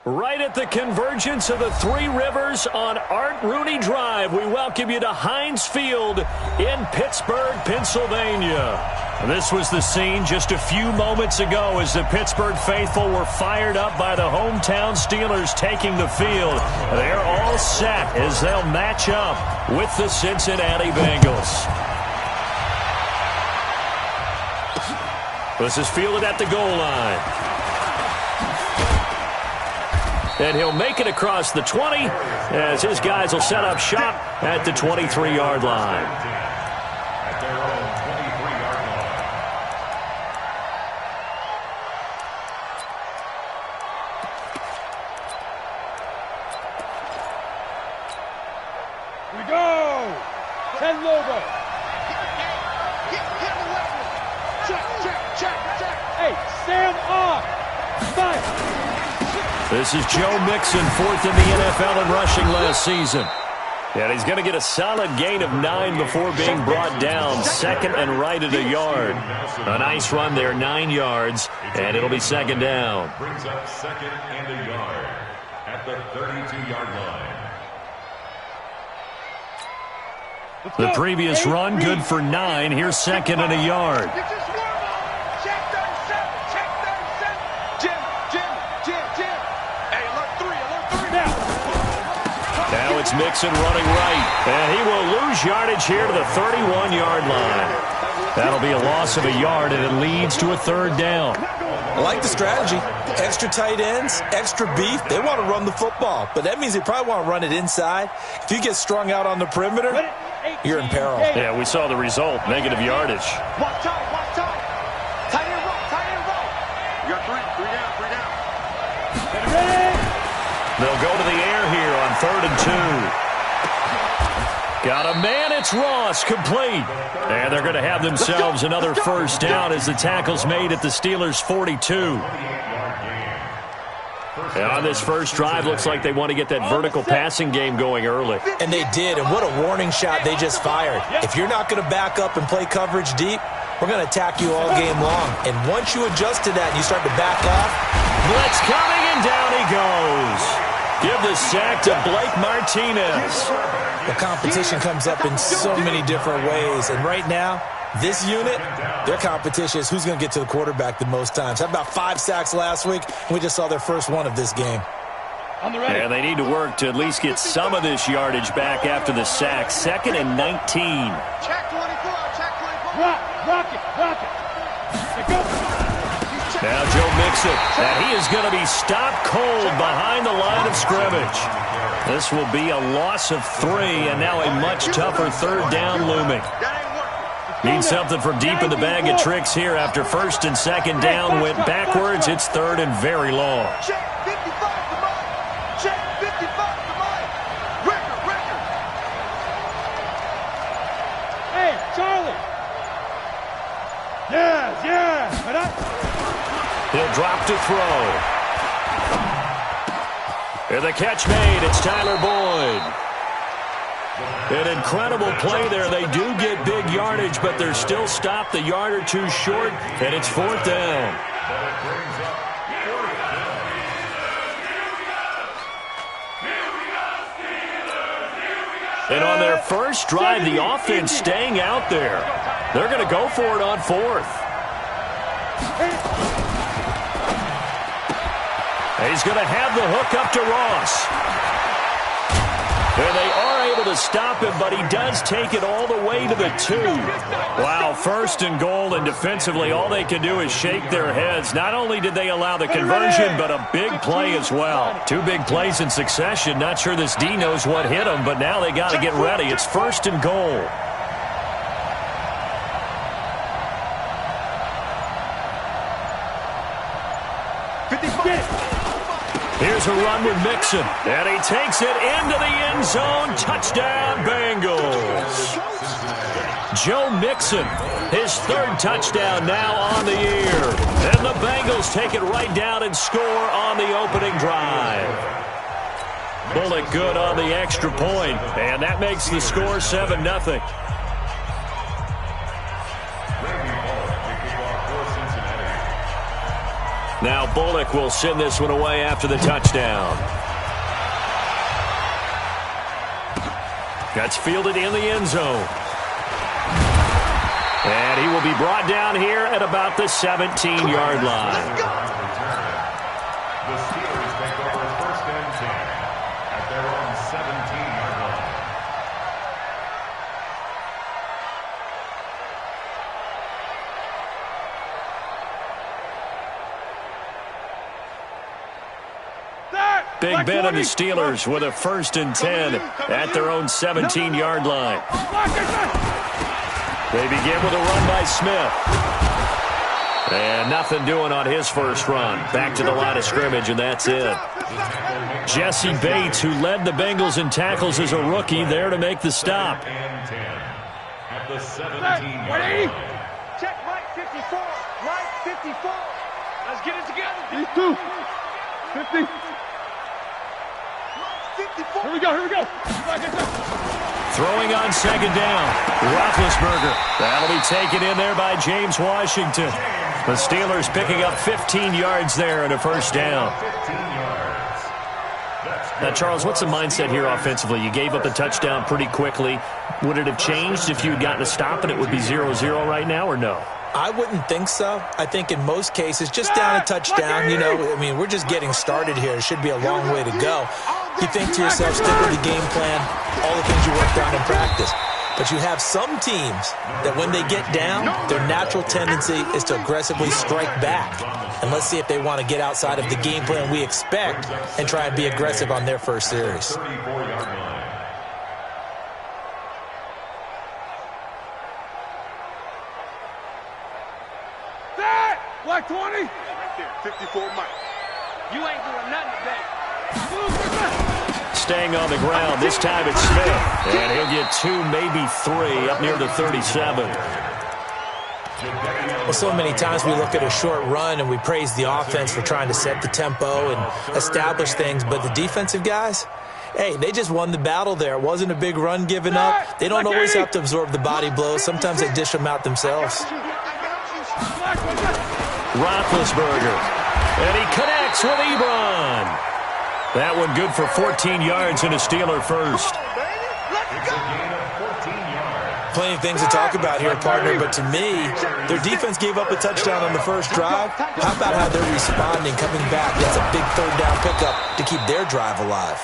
Right at the convergence of the Three Rivers on Art Rooney Drive, we welcome you to Heinz Field in Pittsburgh, Pennsylvania. This was the scene just a few moments ago as the Pittsburgh faithful were fired up by the hometown Steelers taking the field. They're all set as they'll match up with the Cincinnati Bengals. This is fielded at the goal line. And he'll make it across the 20 as his guys will set up shop at the 23-yard line. At their own 23-yard line. Here we go! 10 Lobo. Check. Hey, stand off. Fire. This is Joe Mixon, fourth in the NFL in rushing last season. And he's going to get a solid gain of 9 before being brought down, second and right at a yard. A nice run there, 9 yards, and it'll be second down. Brings up second and a yard at the 32-yard line. The previous run, good for 9. Here's second and a yard. Now it's Mixon running right, and he will lose yardage here to the 31-yard line. That'll be a loss of a yard, and it leads to a third down. I like the strategy. Extra tight ends, extra beef. They want to run the football, but that means they probably want to run it inside. If you get strung out on the perimeter, you're in peril. Yeah, we saw the result, negative yardage. Watch out. Tight end roll. You got three down. Get ready. They'll go to the air here on 3rd and 2. Got a man, it's Ross, complete. And they're going to have themselves another first down as the tackle's made at the Steelers' 42. And on this first drive, looks like they want to get that vertical passing game going early. And they did, and what a warning shot they just fired. If you're not going to back up and play coverage deep, we're going to attack you all game long. And once you adjust to that and you start to back off, blitz coming, and down he goes. Give the sack to Blake Martinez. The competition comes up in so many different ways. And right now, this unit, their competition is who's going to get to the quarterback the most times. How about 5 sacks last week? We just saw their first one of this game. And they need to work to at least get some of this yardage back after the sack. 2nd and 19. Check 24. Rock it. Now Joe Mixon, and he is going to be stopped cold behind the line of scrimmage. This will be a loss of 3, and now a much tougher third down looming. Need something from deep in the bag of tricks here after 1st and 2nd down went backwards. It's 3rd and very long. Check 55 to Mike. Check 55 to Mike. Record. Hey, Charlie. Yeah. He'll drop to throw. And the catch made. It's Tyler Boyd. An incredible play there. They do get big yardage, but they're still stopped a yard or two short, and it's 4th down. And on their first drive, the offense staying out there. They're going to go for it on 4th. He's going to have the hook up to Ross. And they are able to stop him, but he does take it all the way to the 2. Wow, 1st and goal, and defensively all they can do is shake their heads. Not only did they allow the conversion, but a big play as well. 2 big plays in succession. Not sure this D knows what hit him, but now they got to get ready. It's 1st and goal. Here's a run with Mixon, and he takes it into the end zone. Touchdown, Bengals. Joe Mixon, his 3rd touchdown now on the year. And the Bengals take it right down and score on the opening drive. Bullet good on the extra point, and that makes the score 7-0. Now Bullock will send this one away after the touchdown. That's fielded in the end zone. And he will be brought down here at about the 17-yard line. The Steelers take over 1st and 10 at their own 17-yard line. Big Ben and the Steelers with a 1st and 10 at their own 17-yard line. They begin with a run by Smith. And nothing doing on his first run. Back to the line of scrimmage, and that's it. Jesse Bates, who led the Bengals in tackles as a rookie, there to make the stop. And 10 at the 17-yard line. Check Mike 54. Mike 54. Let's get it together. These two. 50. Here we go, here we go. Throwing on 2nd down. Roethlisberger. That'll be taken in there by James Washington. The Steelers picking up 15 yards there and a 1st down. 15 yards. Now, Charles, what's the mindset here offensively? You gave up a touchdown pretty quickly. Would it have changed if you had gotten a stop and it would be 0-0 right now, or no? I wouldn't think so. I think in most cases, just down a touchdown, you know, I mean, we're just getting started here. It should be a long way to go. You think to yourself, stick with the game plan, all the things you worked on in practice. But you have some teams that when they get down, their natural tendency is to aggressively strike back. And let's see if they want to get outside of the game plan we expect and try and be aggressive on their first series. 34-yard line. Black 20. Right there, 54 Mike. You ain't doing nothing today. Staying on the ground, this time it's Smith. And he'll get 2, maybe 3, up near the 37. Well, so many times we look at a short run and we praise the offense for trying to set the tempo and establish things, but the defensive guys, hey, they just won the battle there. It wasn't a big run given up. They don't always have to absorb the body blows. Sometimes they dish them out themselves. Roethlisberger. And he connects with Ebron. That one good for 14 yards and a Steeler first. Plenty of things to talk about here, partner, but to me, their defense gave up a touchdown on the first drive. How about how they're responding, coming back? That's a big 3rd down pickup to keep their drive alive.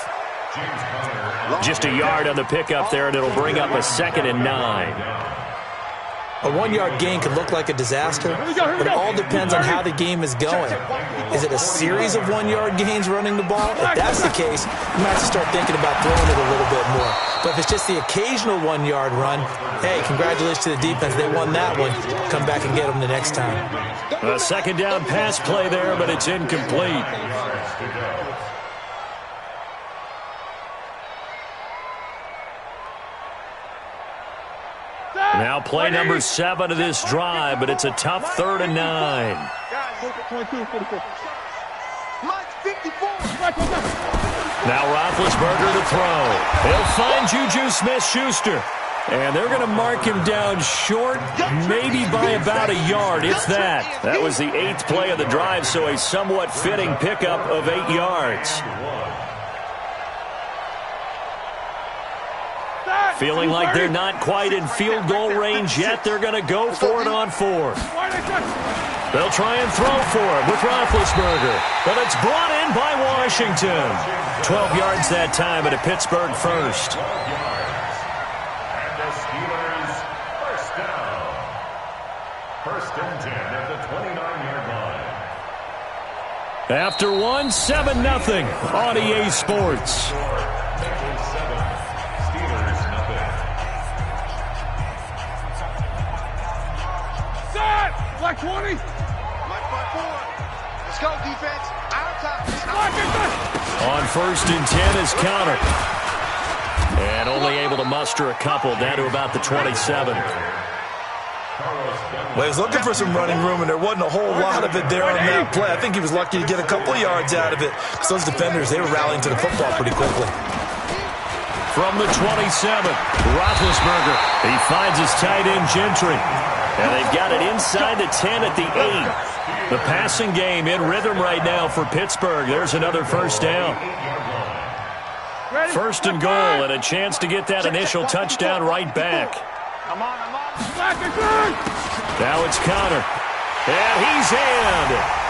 Just a yard on the pickup there, and it'll bring up a 2nd and 9. A 1-yard gain could look like a disaster, but it all depends on how the game is going. Is it a series of 1-yard gains running the ball? If that's the case, you might have to start thinking about throwing it a little bit more. But if it's just the occasional 1-yard run, hey, congratulations to the defense. They won that one. Come back and get them the next time. A 2nd down pass play there, but it's incomplete. Now play number 7 of this drive, but it's a tough 3rd and 9. Now Roethlisberger to throw. He'll find Juju Smith-Schuster. And they're going to mark him down short, maybe by about a yard, if that. That was the 8th play of the drive, so a somewhat fitting pickup of 8 yards. Feeling like they're not quite in field goal range yet, they're going to go for it on 4th. They'll try and throw for it with Roethlisberger, but it's brought in by Washington. 12 yards that time at a Pittsburgh first. And the Steelers, 1st down. 1st and 10 at the 29-yard line. After 1, 7-0 on EA Sports. Black 20. Mike 54. Let's go, defense. Out top. On 1st and 10 is Counter. And only able to muster a couple down to about the 27. Well, he was looking for some running room, and there wasn't a whole lot of it there on that play. I think he was lucky to get a couple of yards out of it, because those defenders, they were rallying to the football pretty quickly. From the 27, Roethlisberger. He finds his tight end, Gentry. And they've got it inside the 10 at the 8. The passing game in rhythm right now for Pittsburgh. There's another first down. First and goal, and a chance to get that initial touchdown right back. Come on, come on. Now it's Connor. And he's in.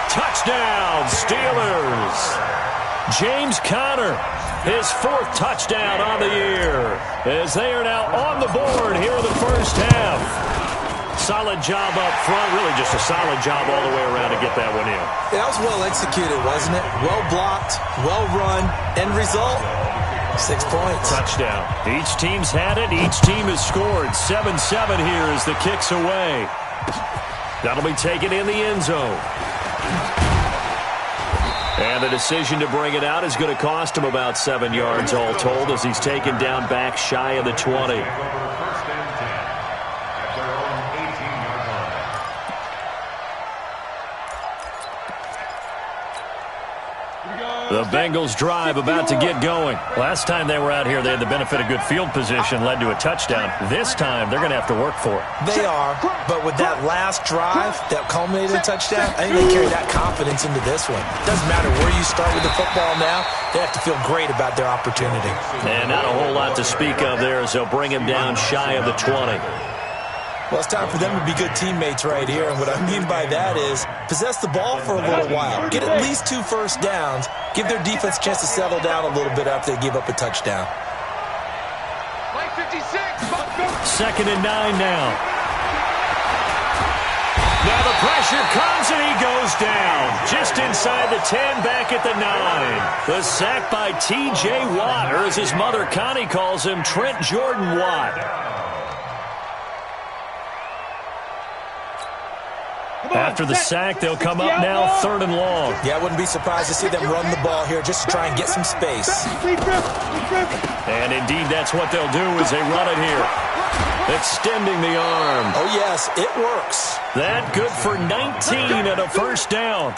Touchdown, Steelers. James Conner, his 4th touchdown on the year, as they are now on the board here in the first half. Solid job up front, really just a solid job all the way around to get that one in. That was well executed, wasn't it? Well blocked, well run, end result, 6 points. Touchdown. Each team's had it. Each team has scored. 7-7 here as the kick's away. That'll be taken in the end zone. And the decision to bring it out is going to cost him about 7 yards all told as he's taken down back shy of the 20. The Bengals drive about to get going. Last time they were out here, they had the benefit of good field position, led to a touchdown. This time, they're going to have to work for it. They are, but with that last drive that culminated in a touchdown, I think they carry that confidence into this one. Doesn't matter where you start with the football now, they have to feel great about their opportunity. And not a whole lot to speak of there as they'll bring him down shy of the 20. Well, it's time for them to be good teammates right here, and what I mean by that is possess the ball for a little while, get at least 2 first downs, give their defense a chance to settle down a little bit after they give up a touchdown. Play 56. 2nd and 9 now. Now the pressure comes and he goes down. Just inside the 10, back at the 9. The sack by T.J. Watt, or as his mother Connie calls him, Trent Jordan Watt. After the sack, they'll come up now 3rd and long. Yeah, I wouldn't be surprised to see them run the ball here just to try and get some space. And indeed, that's what they'll do as they run it here. Extending the arm. Oh, yes, it works. That good for 19 and a first down.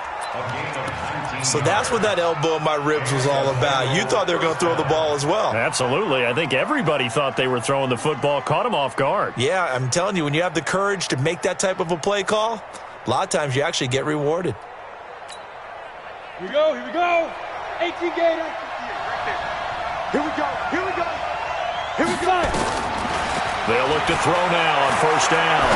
So that's what that elbow in my ribs was all about. You thought they were going to throw the ball as well. Absolutely. I think everybody thought they were throwing the football, caught him off guard. Yeah, I'm telling you, when you have the courage to make that type of a play call, a lot of times you actually get rewarded. Here we go, here we go. 18 gainer. Here we go, here we go. Here we go. They'll look to throw now on first down.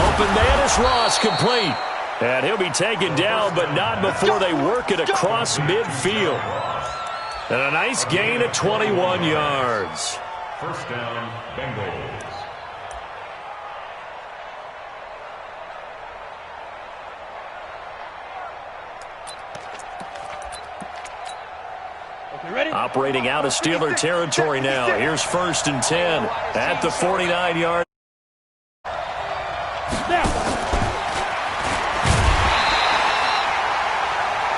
Open man is Ross, complete. And he'll be taken down, but not before they work it across midfield. And a nice gain of 21 yards. First down, Bengals. Operating out of Steeler territory now. Here's 1st and 10 at the 49-yard.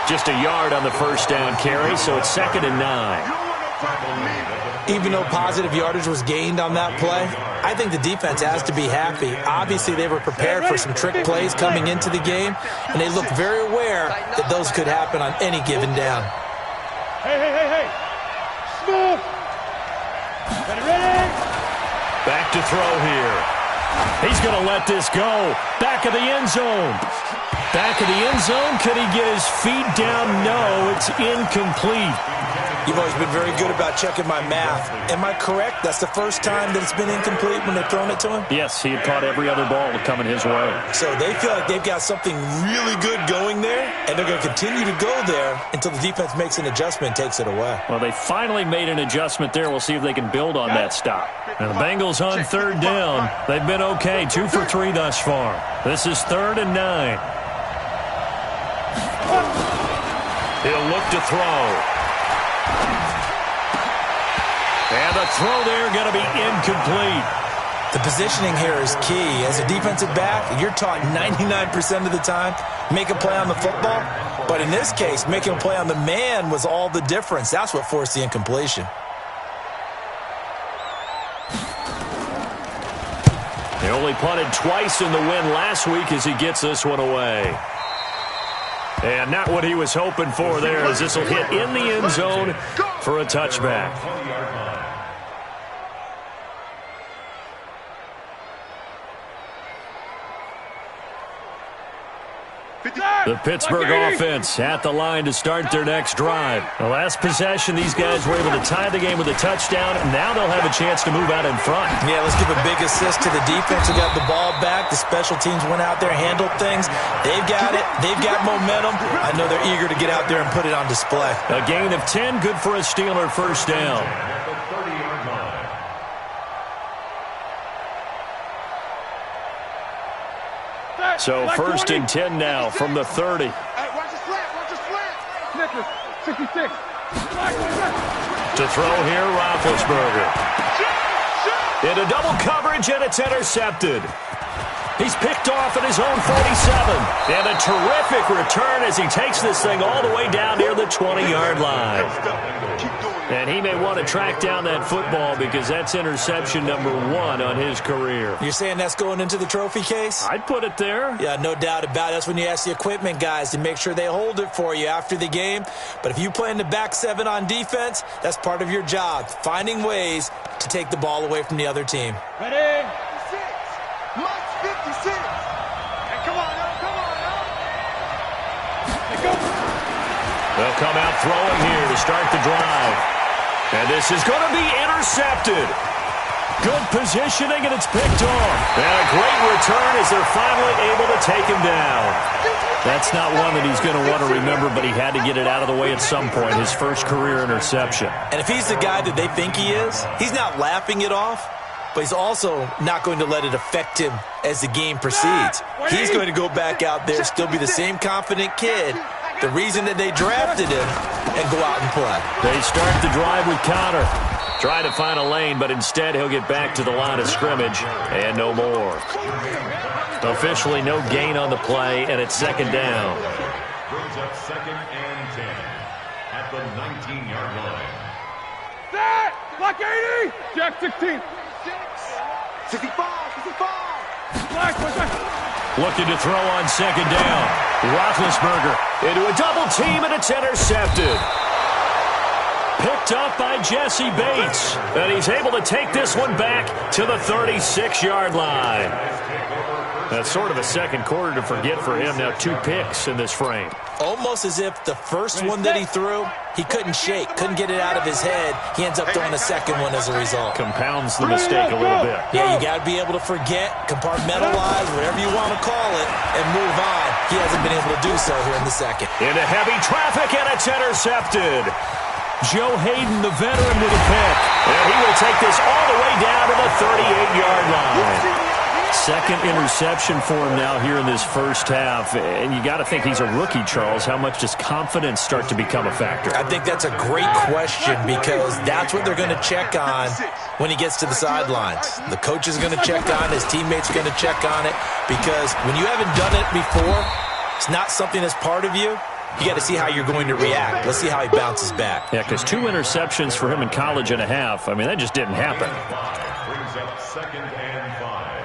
Just a yard on the first down carry, so it's 2nd and 9. Even though positive yardage was gained on that play, I think the defense has to be happy. Obviously, they were prepared for some trick plays coming into the game, and they looked very aware that those could happen on any given down. Hey. Smooth. Ready. Back to throw here. He's going to let this go. Back of the end zone. Back of the end zone. Could he get his feet down? No, it's incomplete. You've always been very good about checking my math. Am I correct? That's the first time that it's been incomplete when they've thrown it to him? Yes, he had caught every other ball coming his way. So they feel like they've got something really good going there, and they're going to continue to go there until the defense makes an adjustment and takes it away. Well, they finally made an adjustment there. We'll see if they can build on that stop. And the Bengals on 3rd down. They've been okay, 2 for 3 thus far. This is 3rd and 9. He'll look to throw. And the throw there going to be incomplete. The positioning here is key. As a defensive back, you're taught 99% of the time, make a play on the football. But in this case, making a play on the man was all the difference. That's what forced the incompletion. They only punted twice in the win last week as he gets this one away. And not what he was hoping for there, as this will hit in the end zone for a touchback. The Pittsburgh offense at the line to start their next drive. The last possession, these guys were able to tie the game with a touchdown, and now they'll have a chance to move out in front. Yeah, let's give a big assist to the defense who got the ball back. The special teams went out there, handled things. They've got it. They've got momentum. I know they're eager to get out there and put it on display. A gain of 10, good for a Steeler first down. So first and 10 now from the 30. Hey, watch the slant, watch the slant. Snickers, 66. To throw here, Roethlisberger. Into double coverage, and it's intercepted. He's picked off at his own 47. And a terrific return as he takes this thing all the way down near the 20-yard line. And he may want to track down that football because that's interception number 1 on his career. You're saying that's going into the trophy case? I'd put it there. Yeah, no doubt about it. That's when you ask the equipment guys to make sure they hold it for you after the game. But if you play in the back 7 on defense, that's part of your job, finding ways to take the ball away from the other team. Ready? 56. Hey, come on, now, come on, now. Let's go. They'll come out throwing here to start the drive. And this is going to be intercepted. Good positioning, and it's picked off. And a great return as they're finally able to take him down. That's not one that he's going to want to remember, but he had to get it out of the way at some point, his first career interception. And if he's the guy that they think he is, he's not laughing it off, but he's also not going to let it affect him as the game proceeds. He's going to go back out there, still be the same confident kid, the reason that they drafted him, and go out and play. They start the drive with Connor. Trying to find a lane, but instead he'll get back to the line of scrimmage, and no more. Officially no gain on the play, and it's second down. Brings up second and 10 at the 19-yard line. Set! Block 80! Jack 16. 65, 65. Black, Looking to throw on second down. Roethlisberger into a double team, and it's intercepted. Picked up by Jesse Bates. And he's able to take this one back to the 36-yard line. That's sort of a second quarter to forget for him. Now 2 picks in this frame. Almost as if the first one that he threw, he couldn't shake, couldn't get it out of his head. He ends up throwing a second one as a result. Compounds the mistake a little bit. Yeah, you got to be able to forget, compartmentalize, whatever you want to call it, and move on. He hasn't been able to do so here in the second. Into heavy traffic, and it's intercepted. Joe Hayden, the veteran, with a pick. And he will take this all the way down to the 38-yard line. Second interception for him now here in this first half. And you got to think he's a rookie, Charles. How much does confidence start to become a factor? I think that's a great question because that's what they're going to check on when he gets to the sidelines. The coach is going to check on it. His teammates are going to check on it because when you haven't done it before, it's not something that's part of you. You got to see how you're going to react. Let's see how he bounces back. Yeah, because 2 interceptions for him in college and a half. I mean, that just didn't happen. Brings up second and 5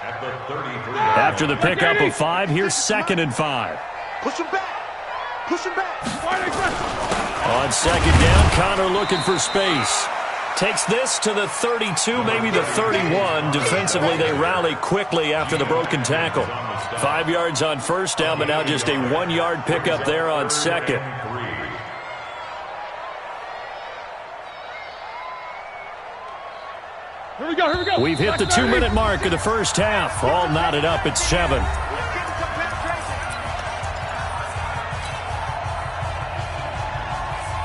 at the 33. After the pickup of 5, here's second and 5. Push him back. Push him back. On second down, Connor looking for space. Takes this to the 32, maybe the 31. Defensively, they rally quickly after the broken tackle. 5 yards on first down, but now just a 1-yard pickup there on second. Here we go, here we go. We've hit the 2-minute mark of the first half. All knotted up at 7.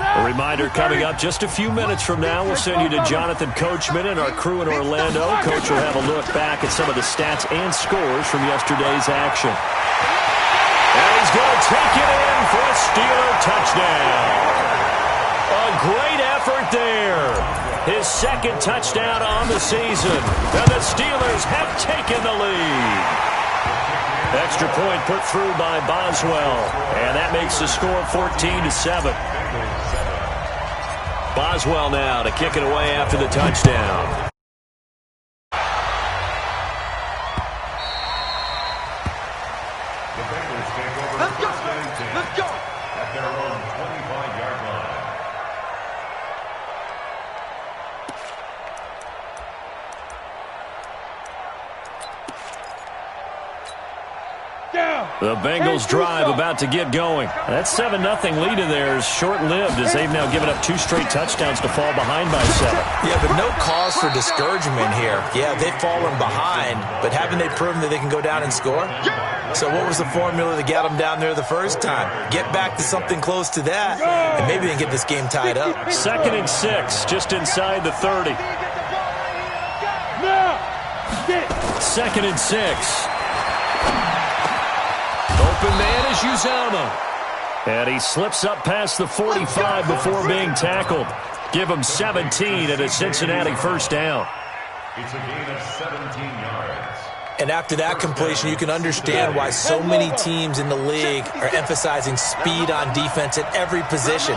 A reminder coming up just a few minutes from now. We'll send you to Jonathan Coachman and our crew in Orlando. Coach will have a look back at some of the stats and scores from yesterday's action. And he's going to take it in for a Steeler touchdown. A great effort there. His second touchdown on the season. And the Steelers have taken the lead. Extra point put through by Boswell. And that makes the score 14-7. Boswell now to kick it away after the touchdown. The Bengals take over first and 10 Let's go. at their own 25-yard line. Down. The Bengals drive about to get going. That 7-0 lead of theirs short-lived as they've now given up 2 straight touchdowns to fall behind by 7. Yeah, but no cause for discouragement here. Yeah, they've fallen behind, but haven't they proven that they can go down and score? So what was the formula to get them down there the first time? Get back to something close to that, and maybe they can get this game tied up. 2nd and 6, just inside the 30. 2nd and 6. Open man is Uzama. And he slips up past the 45 before being tackled. Give him 17 and a Cincinnati first down. It's a gain of 17 yards. And after that completion, you can understand why so many teams in the league are emphasizing speed on defense at every position.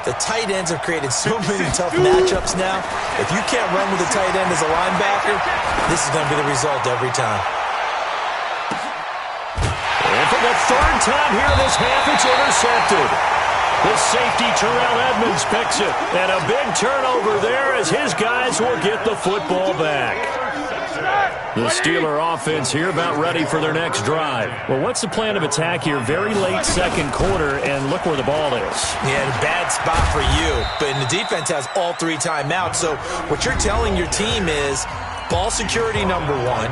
The tight ends have created so many tough matchups now. If you can't run with a tight end as a linebacker, this is going to be the result every time. And for the 3rd time here this half, it's intercepted. The safety, Terrell Edmonds, picks it. And a big turnover there as his guys will get the football back. The Steeler offense here about ready for their next drive. Well, what's the plan of attack here? Very late 2nd quarter, and look where the ball is. Yeah, bad spot for you. But the defense has all 3 timeouts. So what you're telling your team is ball security number 1.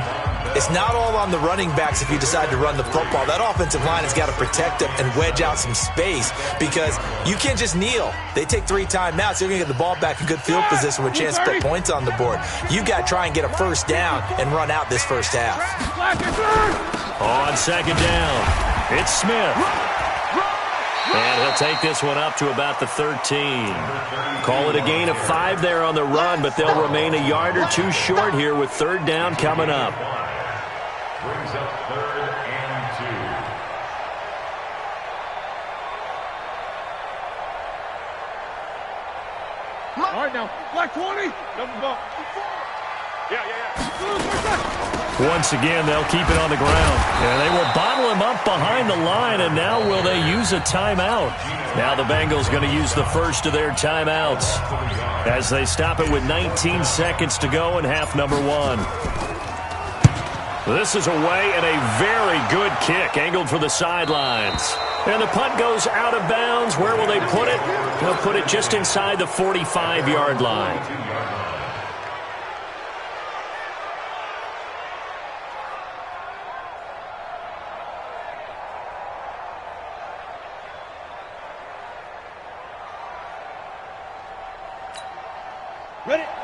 It's not all on the running backs if you decide to run the football. That offensive line has got to protect them and wedge out some space because you can't just kneel. They take 3 timeouts. They're going to get the ball back in good field position with a chance to put points on the board. You got to try and get a first down and run out this first half. On 2nd down, it's Smith. And he'll take this one up to about the 13. Call it a gain of 5 there on the run, but they'll remain a yard or 2 short here with 3rd down coming up. Brings up 3rd and 2. All right, now, black 20. Double bump. Once again, they'll keep it on the ground. And they will bottle him up behind the line, and now will they use a timeout? Now the Bengals going to use the first of their timeouts as they stop it with 19 seconds to go in half number 1. This is away and a very good kick angled for the sidelines. And the punt goes out of bounds. Where will they put it? They'll put it just inside the 45-yard line.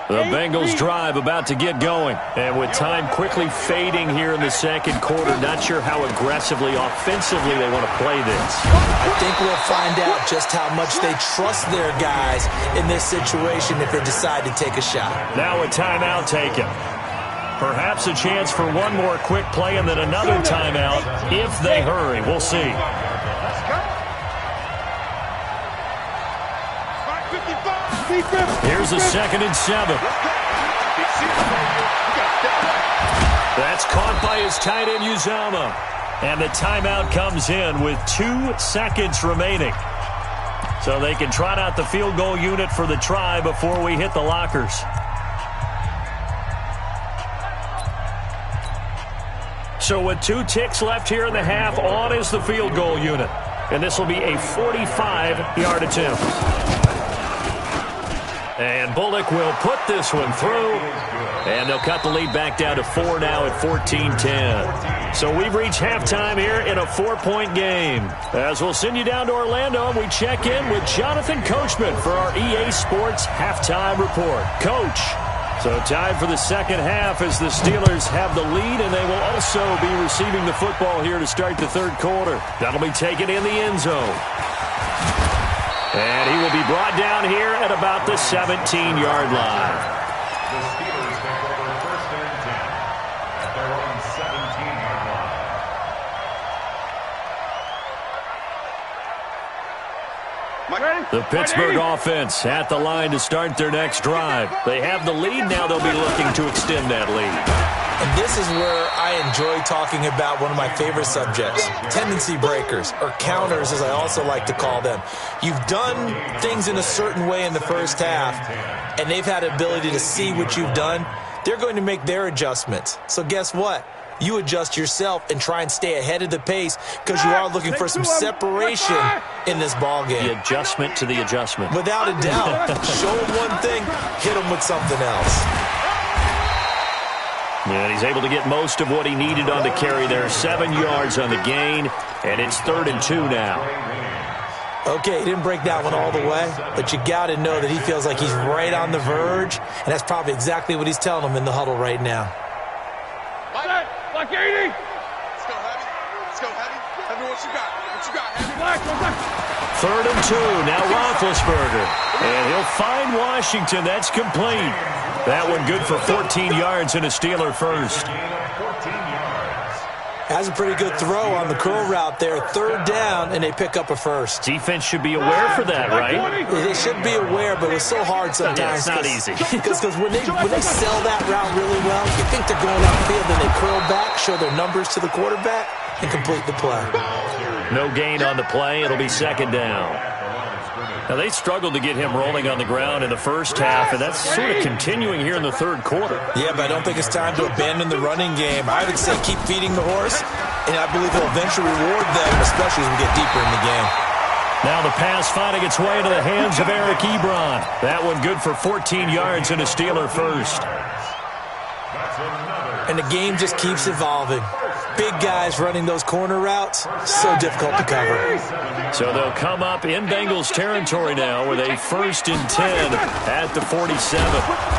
The Bengals drive about to get going. And with time quickly fading here in the 2nd quarter, not sure how aggressively, offensively they want to play this. I think we'll find out just how much they trust their guys in this situation if they decide to take a shot. Now a timeout taken. Perhaps a chance for one more quick play and then another timeout if they hurry. We'll see. Here's a 2nd and 7. That's caught by his tight end, Uzama. And the timeout comes in with 2 seconds remaining. So they can trot out the field goal unit for the try before we hit the lockers. So with 2 ticks left here in the half, on is the field goal unit. And this will be a 45-yard attempt. And Bullock will put this one through. And they'll cut the lead back down to 4 now at 14-10. So we've reached halftime here in a 4-point game. As we'll send you down to Orlando, we check in with Jonathan Coachman for our EA Sports Halftime Report. Coach, so time for the 2nd half as the Steelers have the lead, and they will also be receiving the football here to start the 3rd quarter. That'll be taken in the end zone. And he will be brought down here at about the 17-yard line. The Steelers take over 1st and 10 at their own 17-yard line. The Pittsburgh offense at the line to start their next drive. They have the lead. Now they'll be looking to extend that lead. And this is where I enjoy talking about one of my favorite subjects, tendency breakers, or counters as I also like to call them. You've done things in a certain way in the first half, and they've had the ability to see what you've done. They're going to make their adjustments. So guess what? you adjust yourself and try and stay ahead of the pace because you are looking for some separation in this ball game. The adjustment to the adjustment. Without a doubt. Show him one thing, hit him with something else. And he's able to get most of what he needed on the carry there. 7 yards on the gain, and it's 3rd and 2 now. Okay, he didn't break that one all the way, but you got to know that he feels like he's right on the verge, and that's probably exactly what he's telling him in the huddle right now. Like 80. Let's go, Heavy. Let's go, Heavy. Heavy, what you got? What you got, Heavy? 3rd and 2, now Roethlisberger. And he'll find Washington. That's complete. That one good for 14 yards and a Steeler first. Has a pretty good throw on the curl route there. 3rd down, and they pick up a first. Defense should be aware for that, right? They should be aware, but it's so hard sometimes. Yeah, it's not easy. Because when they sell that route really well, you think they're going upfield, then they curl back, show their numbers to the quarterback, and complete the play. No gain on the play. It'll be 2nd down. Now, they struggled to get him rolling on the ground in the first half, and that's sort of continuing here in the 3rd quarter. Yeah, but I don't think it's time to abandon the running game. I would say keep feeding the horse, and I believe he'll eventually reward them, especially as we get deeper in the game. Now the pass finding its way into the hands of Eric Ebron. That one good for 14 yards and a Steeler first. And the game just keeps evolving. Big guys running those corner routes, so difficult to cover. So they'll come up in Bengals territory now with a 1st and 10 at the 47.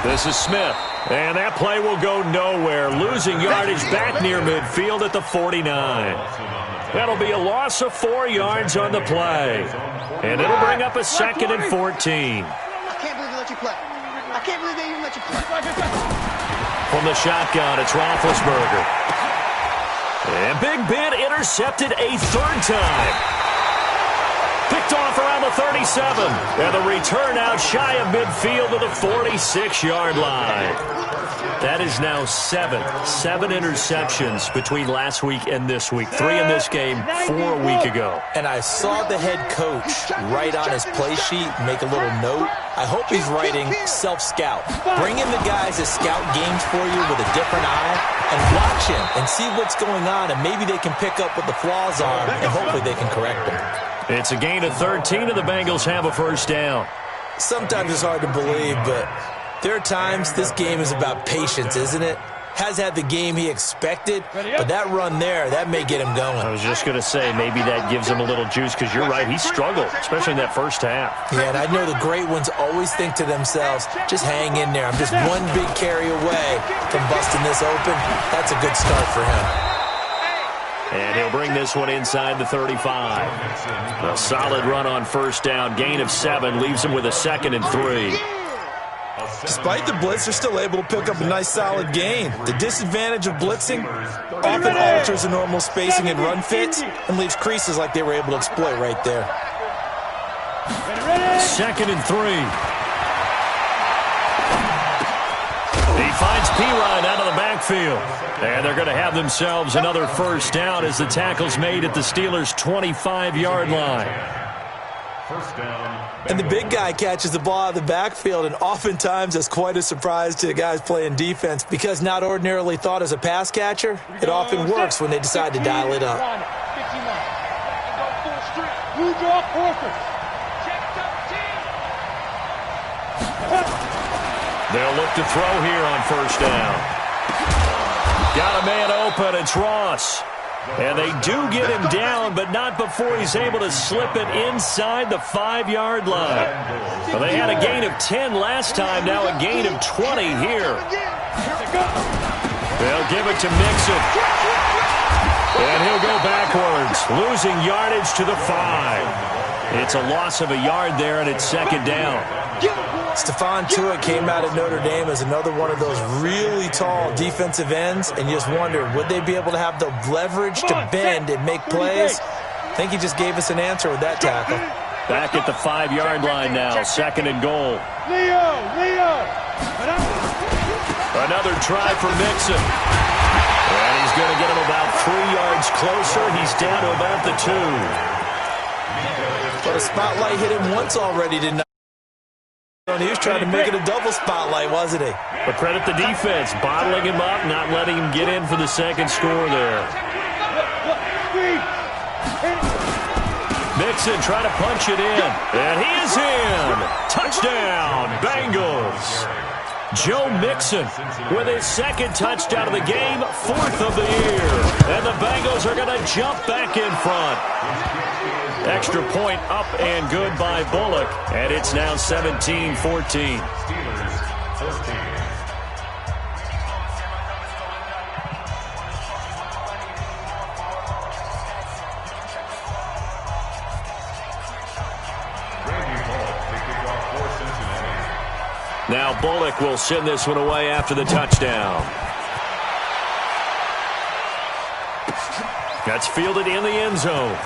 This is Smith, and that play will go nowhere. Losing yardage back near midfield at the 49. That'll be a loss of 4 yards on the play. And it'll bring up a 2nd and 14. I can't believe they let you play. I can't believe they even let you play. From the shotgun, it's Roethlisberger. And Big Ben intercepted a 3rd time. Picked off around the 37. And the return out shy of midfield to the 46-yard line. That is now 7 interceptions between last week and this week. 3 in this game, 4 a week ago. And I saw the head coach write on his play sheet, make a little note. I hope he's writing self-scout. Bring in the guys that scout games for you with a different eye and watch him and see what's going on, and maybe they can pick up what the flaws are, and hopefully they can correct them. It's a gain of 13, and the Bengals have a 1st down. Sometimes it's hard to believe, but there are times this game is about patience, isn't it? Has had the game he expected, but that run there, that may get him going. I was just going to say, maybe that gives him a little juice, because you're right, he struggled, especially in that first half. Yeah, and I know the great ones always think to themselves, just hang in there. I'm just one big carry away from busting this open. That's a good start for him. And he'll bring this one inside the 35. A solid run on 1st down, gain of 7, leaves him with a 2nd and 3. Despite the blitz, they're still able to pick up a nice solid gain. The disadvantage of blitzing often alters the normal spacing and run fits and leaves creases like they were able to exploit right there. 2nd and 3. He finds Pirine out of the backfield. And they're going to have themselves another 1st down as the tackle's made at the Steelers' 25-yard line. 1st down. And the big guy catches the ball out of the backfield, and oftentimes that's quite a surprise to the guys playing defense because not ordinarily thought as a pass catcher, it often works when they decide to dial it up. They'll look to throw here on 1st down. Got a man open, it's Ross. And they do get him down, but not before he's able to slip it inside the 5-yard line. Well, they had a gain of 10 last time, now a gain of 20 here. They'll give it to Mixon. And he'll go backwards, losing yardage to the 5. It's a loss of a yard there, and it's 2nd down. Stephon Tuitt came out of Notre Dame as another one of those really tall defensive ends, and you just wonder, would they be able to have the leverage to bend and make plays? I think he just gave us an answer with that tackle. Back at the 5-yard line now, 2nd and goal. Another try for Mixon. And he's going to get him about 3 yards closer. He's down to about the 2. But a spotlight hit him once already tonight. He was trying to make it a double spotlight, wasn't he? But credit the defense, bottling him up, not letting him get in for the second score there. Mixon trying to punch it in, and he is in. Touchdown, Bengals. Joe Mixon with his second touchdown of the game, fourth of the year. And the Bengals are going to jump back in front. Extra point up and good by Bullock, and it's now 17-14. Now Bullock will send this one away after the touchdown. That's fielded in the end zone.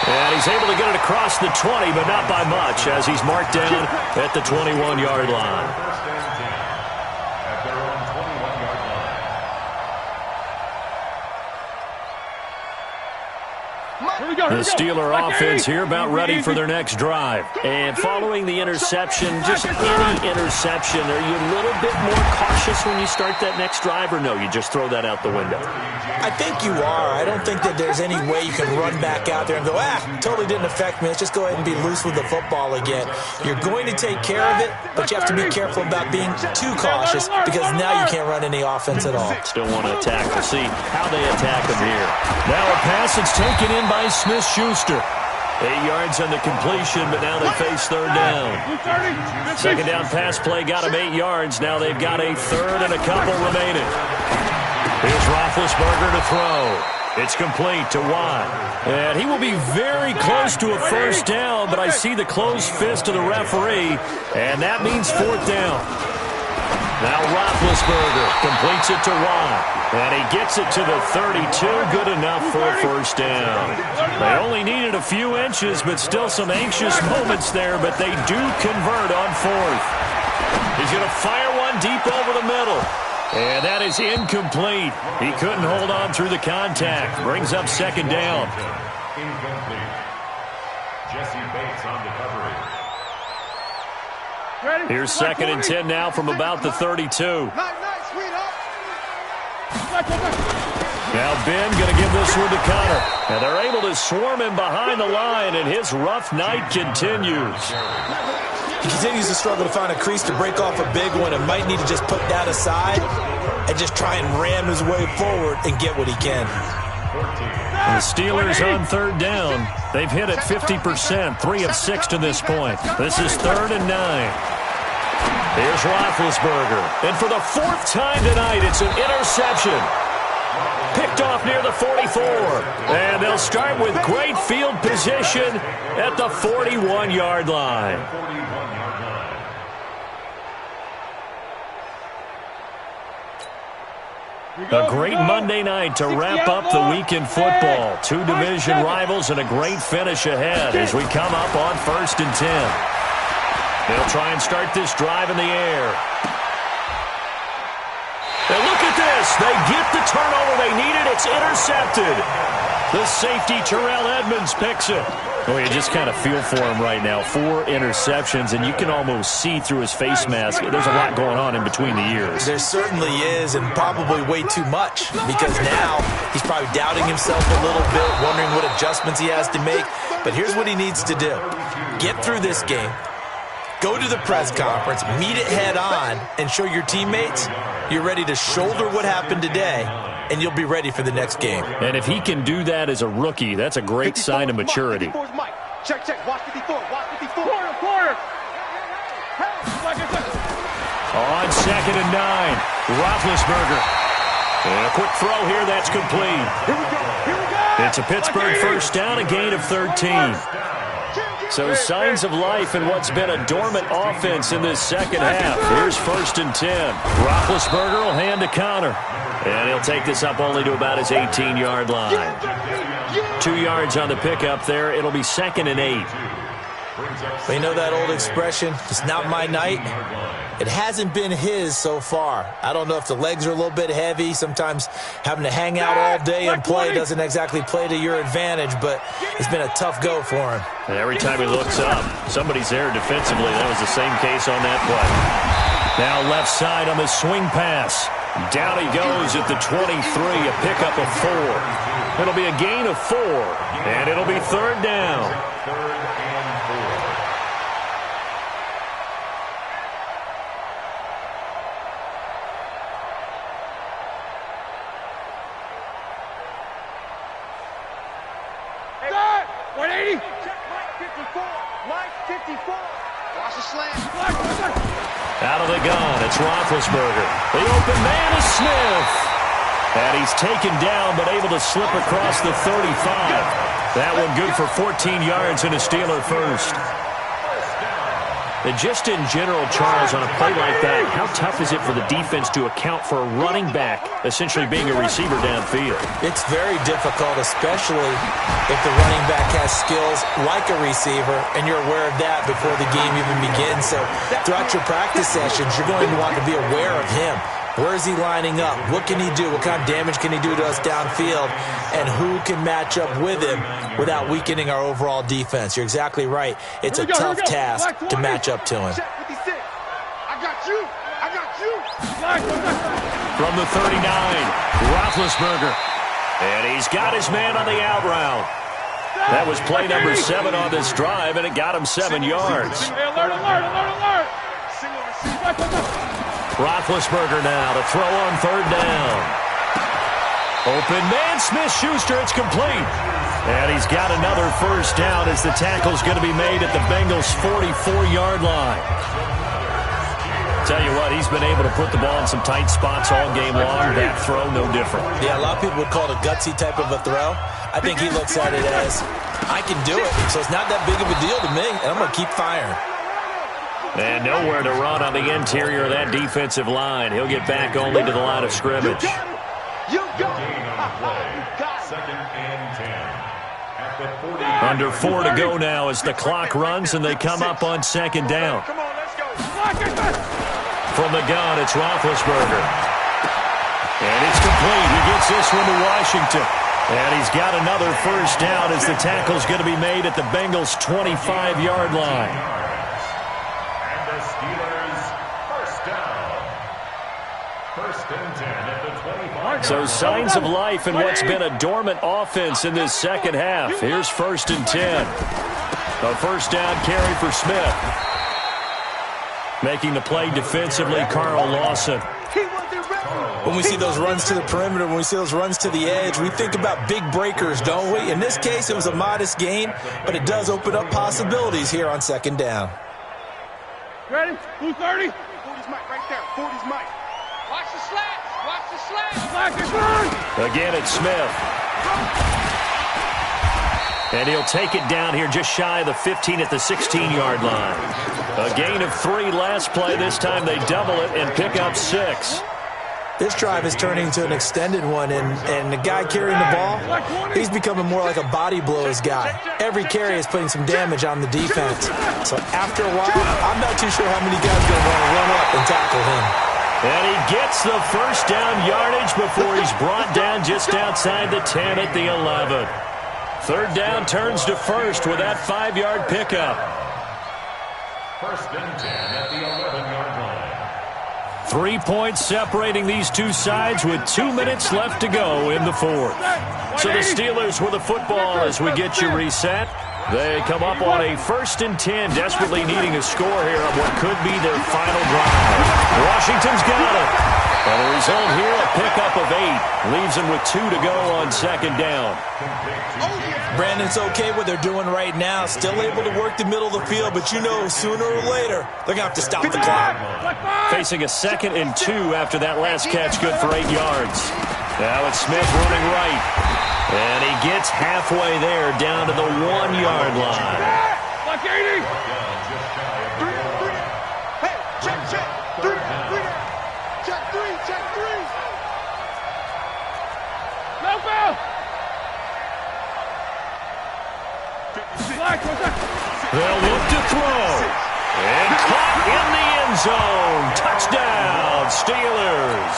And he's able to get it across the 20, but not by much, as he's marked down at the 21-yard line. The Steeler offense here about ready for their next drive. And following the interception, just any interception, are you a little bit more cautious when you start that next drive, or no, you just throw that out the window? I think you are. I don't think that there's any way you can run back out there and go, totally didn't affect me. Let's just go ahead and be loose with the football again. You're going to take care of it, but you have to be careful about being too cautious because now you can't run any offense at all. Still want to attack. We'll see how they attack them here. Now a pass that's taken in by Smith-Schuster. 8 yards on the completion, but now they face third down. Second down pass play got them 8 yards. Now they've got a third and a couple remaining. Here's Roethlisberger to throw. It's complete to Watt. And he will be very close to a first down, but I see the closed fist of the referee, and that means fourth down. Now Roethlisberger completes it to Watt. And he gets it to the 32. Good enough for a first down. They only needed a few inches, but still some anxious moments there, but they do convert on fourth. He's going to fire one deep over the middle. And that is incomplete. He couldn't hold on through the contact. Brings up second down. Incomplete. Jesse Bates on recovery. Here's second and 10 now from about the 32. Now Ben going to give this one to Connor. And they're able to swarm him behind the line, and his rough night continues. He continues to struggle to find a crease to break off a big one and might need to just put that aside and just try and ram his way forward and get what he can. The Steelers on third down. They've hit it 50%, 3 of 6 to this point. This is 3rd and 9. Here's Roethlisberger. And for the 4th time tonight, it's an interception. Picked off near the 44. And they'll start with great field position at the 41-yard line. A great Monday night to wrap up the week in football. 2 division rivals and a great finish ahead as we come up on 1st and 10. They'll try and start this drive in the air. And look at this. They get the turnover they needed. It's intercepted. The safety, Terrell Edmonds, picks it. Oh, you just kind of feel for him right now. 4 interceptions, and you can almost see through his face mask. There's a lot going on in between the ears. There certainly is, and probably way too much, because now he's probably doubting himself a little bit, wondering what adjustments he has to make. But here's what he needs to do. Get through this game. Go to the press conference, meet it head on, and show your teammates you're ready to shoulder what happened today, and you'll be ready for the next game. And if he can do that as a rookie, that's a great sign of maturity. Check, watch 54, watch 54. Quarter. On 2nd and 9, Roethlisberger. And a quick throw here, that's complete. Here we go. It's a Pittsburgh first down, a gain of 13. So signs of life in what's been a dormant offense in this second half. Here's 1st and 10. Roethlisberger will hand to Connor. And he'll take this up only to about his 18-yard line. 2 yards on the pickup there. It'll be 2nd and 8. But you know that old expression, it's not my night. It hasn't been his so far. I don't know if the legs are a little bit heavy. Sometimes having to hang out all day and play doesn't exactly play to your advantage, but it's been a tough go for him. And every time he looks up, somebody's there defensively. That was the same case on that play. Now left side on the swing pass. Down he goes at the 23, a pickup of 4. It'll be a gain of 4, and it'll be third down. Third and 4. Set! 180! Check Mike 54. Mike 54. Watch the slant. Out of the gun, it's Roethlisberger. The open man is Smith. And he's taken down, but able to slip across the 35. That one good for 14 yards and a Steeler first. And just in general, Charles, on a play like that, how tough is it for the defense to account for a running back essentially being a receiver downfield? It's very difficult, especially if the running back has skills like a receiver, and you're aware of that before the game even begins. So throughout your practice sessions, you're going to want to be aware of him. Where is he lining up? What can he do? What kind of damage can he do to us downfield? And who can match up with him without weakening our overall defense? You're exactly right. It's a tough task to match up to him. Check 56. I got you. I got you. From the 39, Roethlisberger. And he's got his man on the out route. That was play number 7 on this drive, and it got him 7 yards. Hey, alert, alert, alert, alert! Roethlisberger now to throw on third down. Open man, Smith-Schuster, it's complete. And he's got another first down as the tackle's going to be made at the Bengals' 44-yard line. Tell you what, he's been able to put the ball in some tight spots all game long. That throw, no different. Yeah, a lot of people would call it a gutsy type of a throw. I think he looks at it as, I can do it, so it's not that big of a deal to me, and I'm going to keep firing. And nowhere to run on the interior of that defensive line. He'll get back only to the line of scrimmage. You got it. Second and 10. At the 40. Under 4 to go now as the clock runs and they come up on second down. Come on, let's go. From the gun, it's Roethlisberger. And it's complete. He gets this one to Washington. And he's got another first down as the tackle's going to be made at the Bengals' 25-yard line. So signs of life in what's been a dormant offense in this second half. Here's 1st and 10. A first down carry for Smith. Making the play defensively, Carl Lawson. When we see those runs to the perimeter, when we see those runs to the edge, we think about big breakers, don't we? In this case, it was a modest gain, but it does open up possibilities here on second down. Ready? 230? 40's Mike right there. 40's Mike. Watch the slats. Watch the slats. Slack is on. Again, it's Smith. And he'll take it down here just shy of the 15 at the 16-yard line. A gain of 3 last play. This time they double it and pick up 6. This drive is turning into an extended one, and the guy carrying the ball, he's becoming more like a body blows guy. Every carry is putting some damage on the defense. So after a while, I'm not too sure how many guys are going to want to run up and tackle him. And he gets the first down yardage before he's brought down just outside the 10 at the 11. Third down turns to first with that 5-yard pickup. 1st and 10 at the 11-yard line. 3 points separating these two sides with 2 minutes left to go in the fourth. So the Steelers with the football as we get you reset. They come up on a 1st and 10, desperately needing a score here on what could be their final drive. Washington's got it. And the result here, a pickup of 8. Leaves them with 2 to go on second down. Brandon's okay what they're doing right now. Still able to work the middle of the field, but you know sooner or later they're going to have to stop the clock. Facing a 2nd and 2 after that last catch, good for 8 yards. Now it's Smith running right. And he gets halfway there down to the 1-yard line. Like 80. Hey, check. 3 down. Check 3. No foul. Slack. They'll look to throw. And caught in the end end zone. Touchdown, Steelers.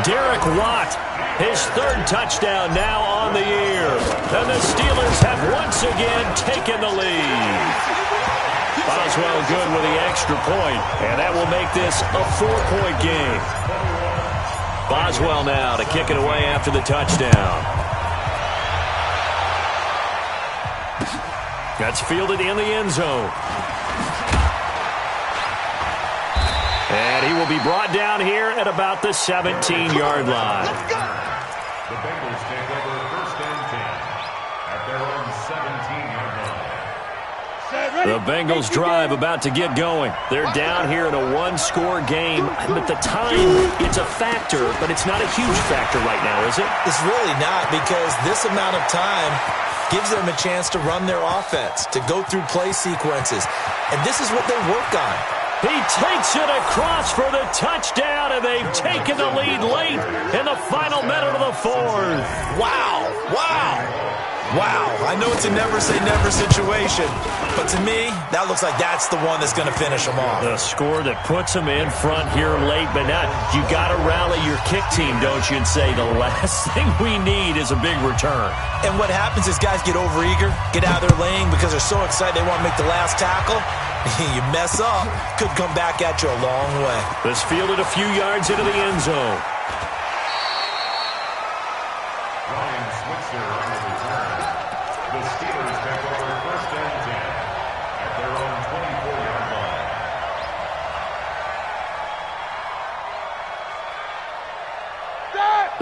Derek Watt, his third touchdown now on the year. And the Steelers have once again taken the lead. Boswell good with the extra point, and that will make this a 4-point game. Boswell now to kick it away after the touchdown. That's fielded in the end zone. And he will be brought down here at about the 17-yard line. The Bengals take over first and 10 at their own 17-yard line. The Bengals drive about to get going. They're down here in a one-score game. But the time, it's a factor, but it's not a huge factor right now, is it? It's really not, because this amount of time gives them a chance to run their offense, to go through play sequences. And this is what they work on. He takes it across for the touchdown, and they've taken the lead late in the final minute of the fourth. Wow, wow. Wow, I know it's a never-say-never situation, but to me, that looks like that's the one that's going to finish them off. The score that puts them in front here late, but not. You got to rally your kick team, don't you, and say the last thing we need is a big return. And what happens is guys get overeager, get out of their lane because they're so excited they want to make the last tackle. You mess up, could come back at you a long way. This fielded a few yards into the end zone. Ryan Switzer on the return. The Steelers take over first and 10 at their own 24-yard line.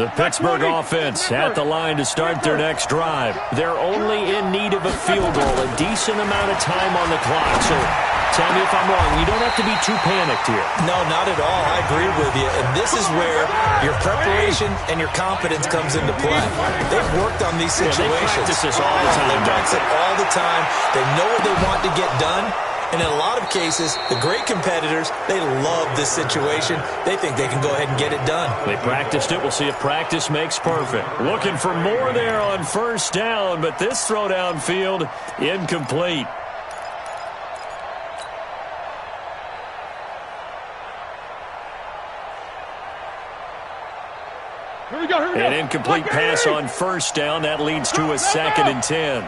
The Pittsburgh offense at the line to start their next drive. They're only in need of a field goal, a decent amount of time on the clock. So tell me if I'm wrong. You don't have to be too panicked here. No, not at all. I agree with you. And this is where your preparation and your confidence comes into play. They've worked on these situations. Yeah, they practice this all the time. They practice it all the time. They know what they want to get done. And in a lot of cases, the great competitors, they love this situation. They think they can go ahead and get it done. They practiced it. We'll see if practice makes perfect. Looking for more there on first down, but this throw downfield, incomplete. Here we go. An incomplete pass on first down. That leads to a 2nd and 10.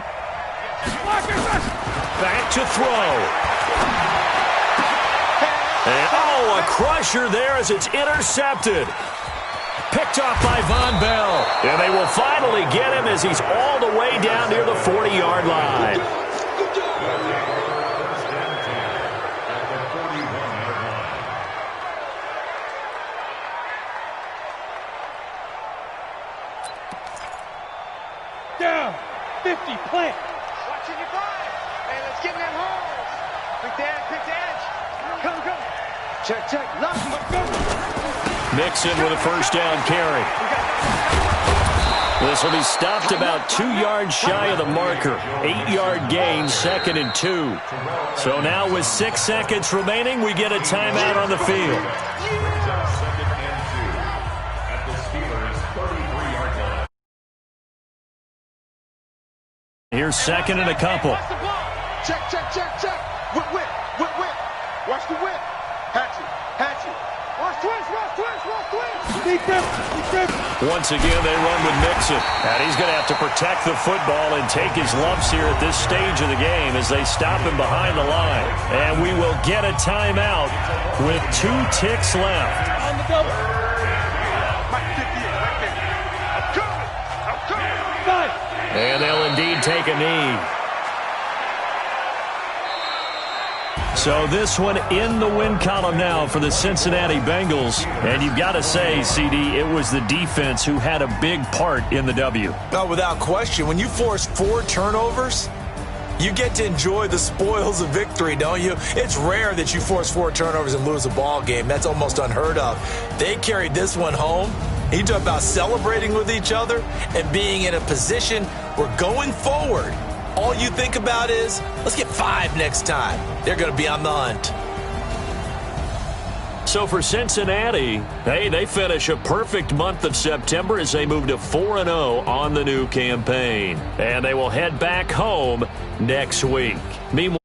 Back to throw. And, a crusher there as it's intercepted. Picked off by Von Bell. And they will finally get him as he's all the way down near the 40-yard line. Down. 50, plant. Watching your drive. Hey, let's get in them holes. Pick the edge. Come. Check. Lock him. Mixon with a first down carry. This will be stopped about 2 yards shy of the marker. 8-yard gain, 2nd and 2. So now with 6 seconds remaining, we get a timeout on the field. Here's 2nd and a couple. Check. Whip. Watch the whip. Hatchet. Watch twist. Once again, they run with Mixon. And he's going to have to protect the football and take his lumps here at this stage of the game as they stop him behind the line. And we will get a timeout with 2 ticks left. On the double. I'm coming. 5. And they'll indeed take a knee. So this one in the win column now for the Cincinnati Bengals. And you've got to say, CD, it was the defense who had a big part in the W. No, without question. When you force 4 turnovers, you get to enjoy the spoils of victory, don't you? It's rare that you force 4 turnovers and lose a ball game. That's almost unheard of. They carried this one home. You talk about celebrating with each other and being in a position where going forward, all you think about is, let's get 5 next time. They're going to be on the hunt. So for Cincinnati, hey, they finish a perfect month of September as they move to 4-0 on the new campaign. And they will head back home next week. Meanwhile,